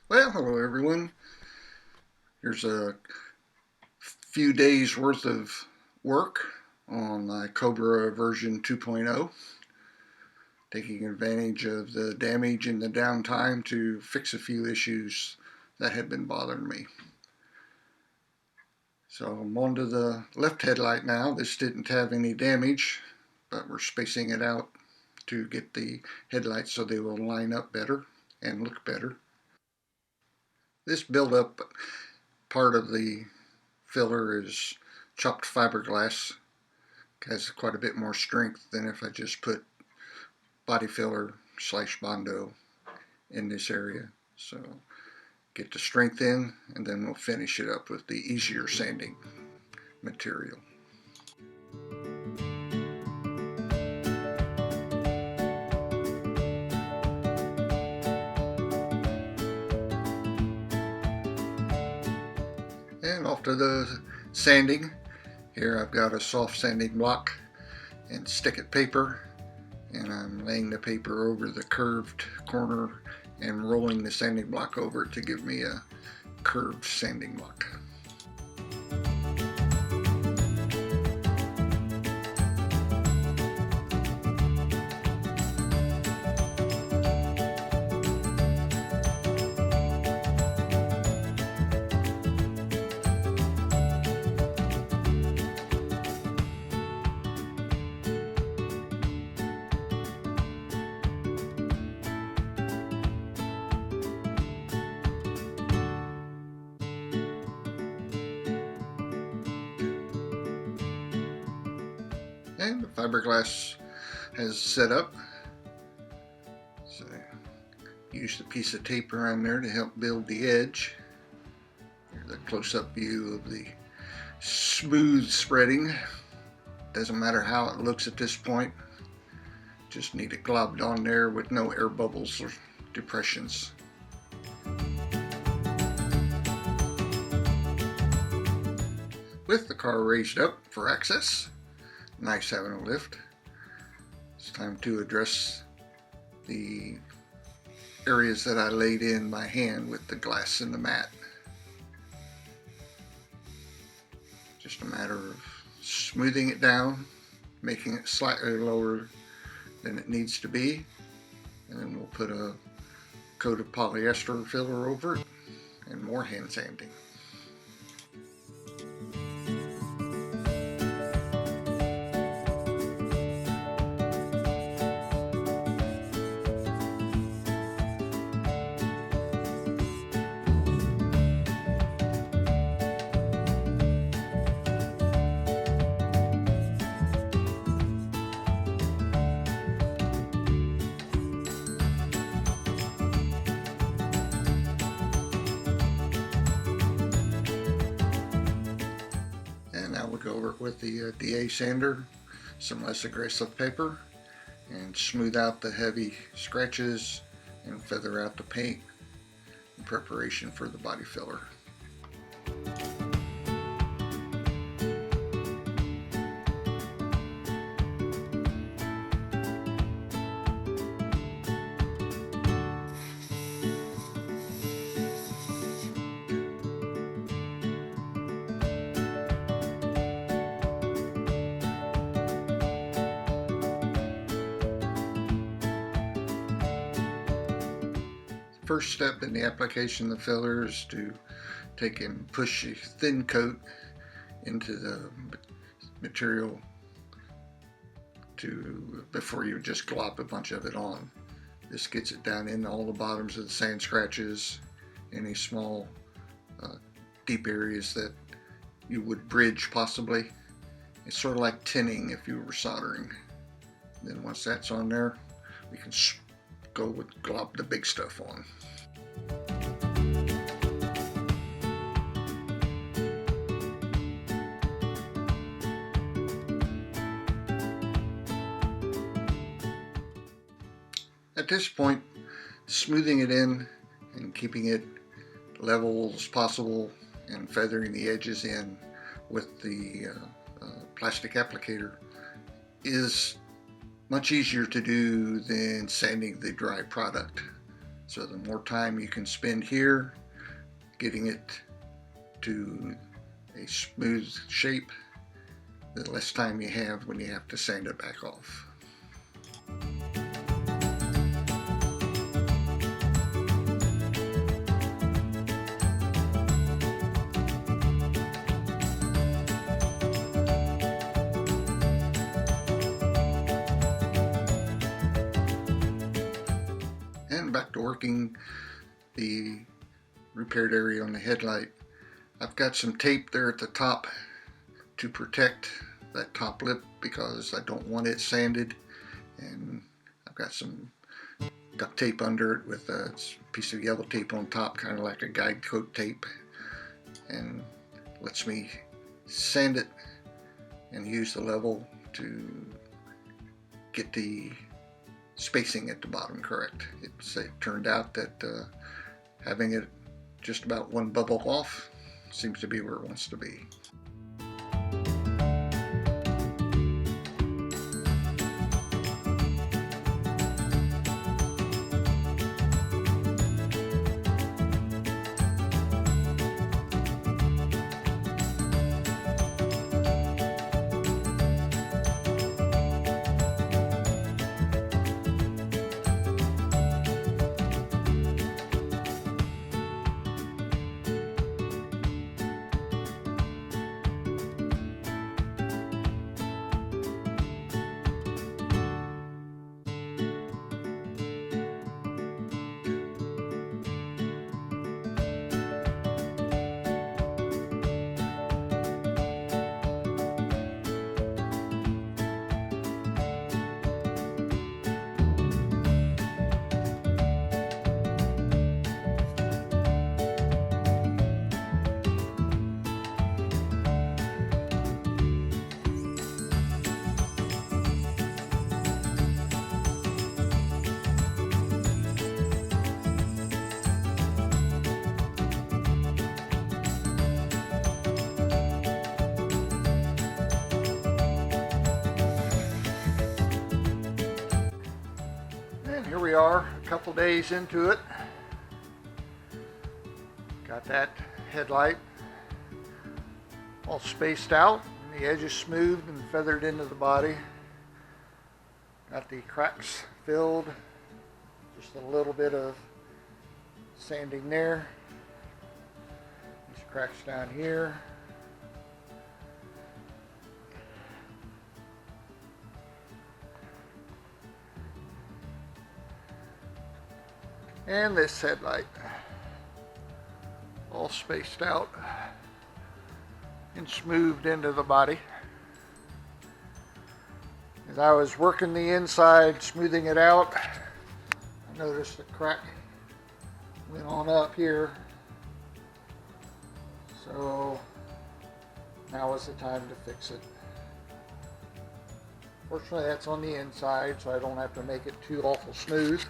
Well, hello everyone. Here's a few days worth of work on my Cobra version 2.0, taking advantage of the damage and the downtime to fix a few issues that had been bothering me. So I'm on to the left headlight now. This didn't have any damage, but we're spacing it out to get the headlights so they will line up better and look better. This buildup part of the filler is chopped fiberglass. Has quite a bit more strength than if I just put body filler slash Bondo in this area. So get the strength in, and then we'll finish it up with the easier sanding material. And off to the sanding. Here I've got a soft sanding block and stick it paper, and I'm laying the paper over the curved corner and rolling the sanding block over it to give me a curved sanding block. And the fiberglass has set up. So use the piece of tape around there to help build the edge. Here's a close-up view of the smooth spreading. Doesn't matter how it looks at this point. Just need it globbed on there with no air bubbles or depressions. With the car raised up for access, nice having a lift. It's time to address the areas that I laid in by hand with the glass and the mat. Just a matter of smoothing it down, making it slightly lower than it needs to be, and then we'll put a coat of polyester filler over it and more hand sanding. And now we'll go over it with the DA sander, some less aggressive paper, and smooth out the heavy scratches and feather out the paint in preparation for the body filler. First step in the application of the filler is to take and push a thin coat into the material before you just glop a bunch of it on. This gets it down in all the bottoms of the sand scratches, any small deep areas that you would bridge possibly. It's sort of like tinning if you were soldering. Then once that's on there, we can go with glop the big stuff on. At this point, smoothing it in and keeping it level as possible and feathering the edges in with the plastic applicator is much easier to do than sanding the dry product. So the more time you can spend here getting it to a smooth shape, the less time you have when you have to sand it back off. And back to working the repaired area on the headlight. I've got some tape there at the top to protect that top lip because I don't want it sanded, and I've got some duct tape under it with a piece of yellow tape on top, kind of like a guide coat tape, and lets me sand it and use the level to get the spacing at the bottom correct. It turned out that having it just about one bubble off seems to be where it wants to be. Here we are, a couple days into it. Got that headlight all spaced out, and the edges smoothed and feathered into the body. Got the cracks filled, just a little bit of sanding there. These cracks down here. And this headlight, all spaced out and smoothed into the body. As I was working the inside, smoothing it out, I noticed a crack went on up here. So now is the time to fix it. Fortunately, that's on the inside, so I don't have to make it too awful smooth.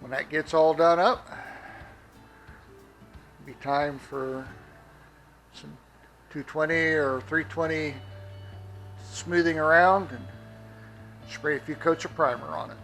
When that gets all done up, it'll be time for some 220 or 320 smoothing around and spray a few coats of primer on it.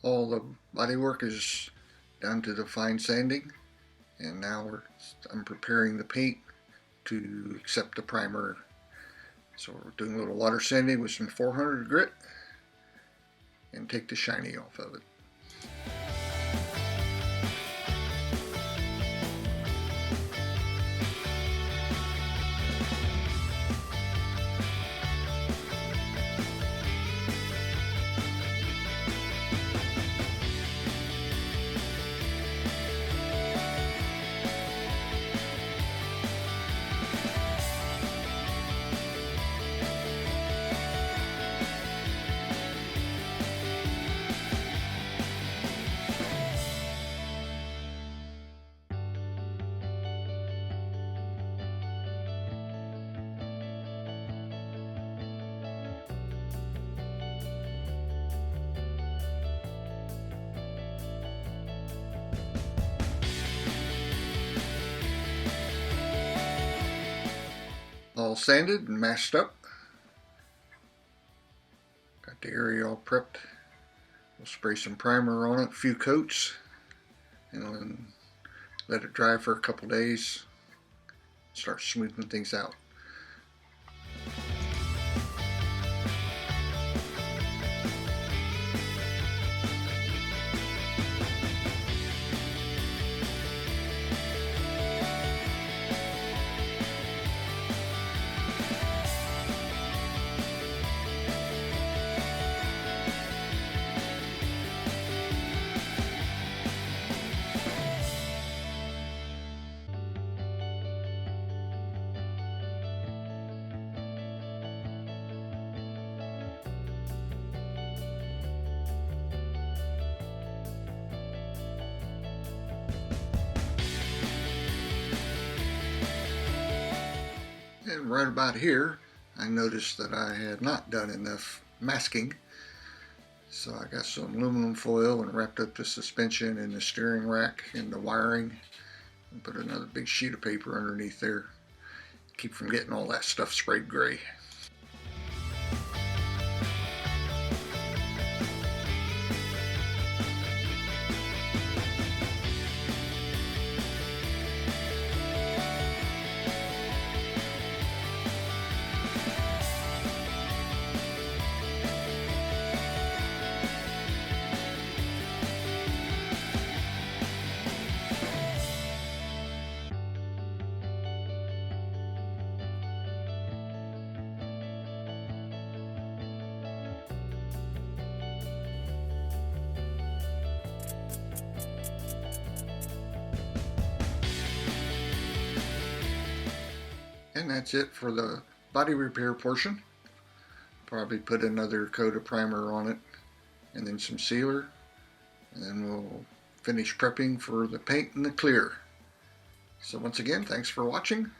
All the body work is down to the fine sanding, and now I'm preparing the paint to accept the primer. So we're doing a little water sanding with some 400 grit and take the shiny off of it. all sanded and masked up. Got the area all prepped. We'll spray some primer on it, a few coats, and then let it dry for a couple days. Start smoothing things out. And right about here, I noticed that I had not done enough masking. So I got some aluminum foil and wrapped up the suspension and the steering rack and the wiring, and put another big sheet of paper underneath there. Keep from getting all that stuff sprayed gray. And that's it for the body repair portion. Probably put another coat of primer on it and then some sealer, and then we'll finish prepping for the paint and the clear. So once again, thanks for watching.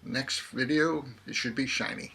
Next video, it should be shiny.